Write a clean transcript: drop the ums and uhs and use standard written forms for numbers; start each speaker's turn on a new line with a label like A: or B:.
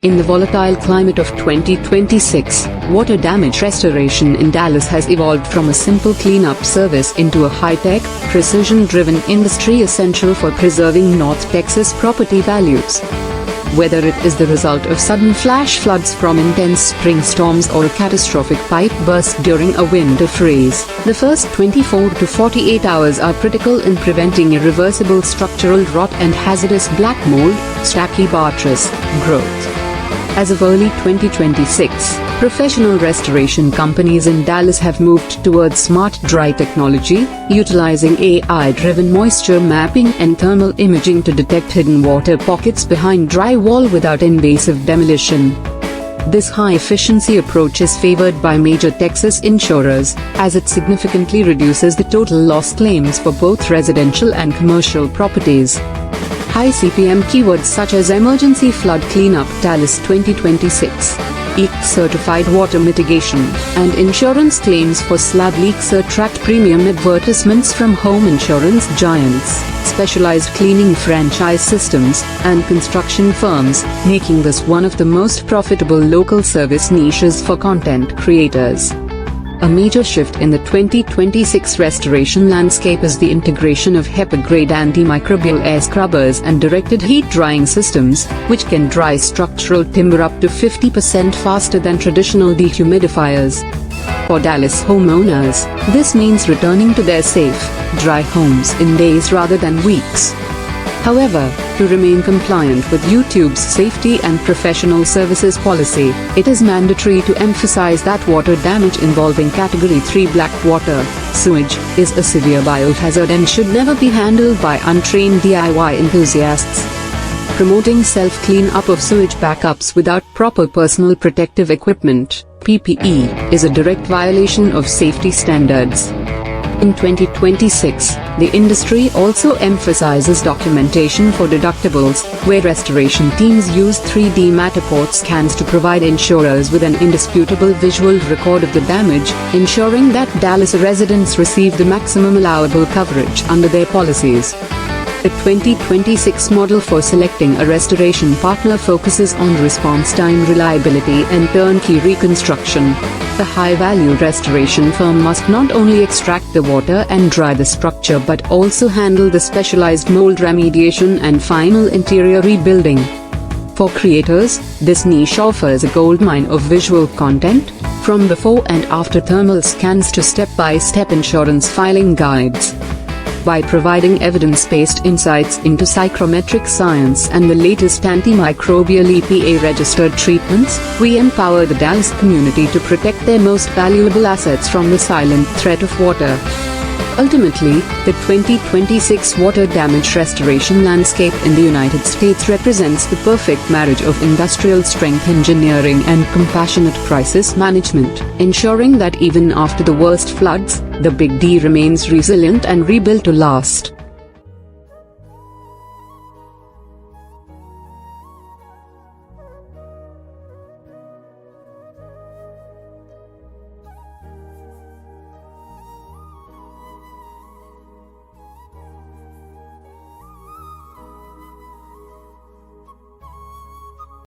A: In the volatile climate of 2026, water damage restoration in Dallas has evolved from a simple cleanup service into a high-tech, precision-driven industry essential for preserving North Texas property values. Whether it is the result of sudden flash floods from intense spring storms or a catastrophic pipe burst during a winter freeze, the first 24 to 48 hours are critical in preventing irreversible structural rot and hazardous black mold, stachybotrys, growth. As of early 2026, professional restoration companies in Dallas have moved towards smart dry technology, utilizing AI-driven moisture mapping and thermal imaging to detect hidden water pockets behind drywall without invasive demolition. This high-efficiency approach is favored by major Texas insurers, as it significantly reduces the total loss claims for both residential and commercial properties. High CPM keywords such as emergency flood cleanup Dallas 2026, EAC-certified water mitigation, and insurance claims for slab leaks attract premium advertisements from home insurance giants, specialized cleaning franchise systems, and construction firms, making this one of the most profitable local service niches for content creators. A major shift in the 2026 restoration landscape is the integration of HEPA-grade antimicrobial air scrubbers and directed heat drying systems, which can dry structural timber up to 50% faster than traditional dehumidifiers. For Dallas homeowners, this means returning to their safe, dry homes in days rather than weeks. However, to remain compliant with YouTube's safety and professional services policy, it is mandatory to emphasize that water damage involving Category 3 black water, sewage, is a severe biohazard and should never be handled by untrained DIY enthusiasts. Promoting self-clean-up of sewage backups without proper personal protective equipment, PPE, is a direct violation of safety standards. In 2026, the industry also emphasizes documentation for deductibles, where restoration teams use 3D Matterport scans to provide insurers with an indisputable visual record of the damage, ensuring that Dallas residents receive the maximum allowable coverage under their policies. The 2026 model for selecting a restoration partner focuses on response time reliability and turnkey reconstruction. The high-value restoration firm must not only extract the water and dry the structure but also handle the specialized mold remediation and final interior rebuilding. For creators, this niche offers a goldmine of visual content, from before and after thermal scans to step-by-step insurance filing guides. By providing evidence-based insights into psychrometric science and the latest antimicrobial EPA-registered treatments, we empower the Dallas community to protect their most valuable assets from the silent threat of water. Ultimately, the 2026 water damage restoration landscape in the United States represents the perfect marriage of industrial-strength engineering and compassionate crisis management, ensuring that even after the worst floods, the Big D remains resilient and rebuilt to last.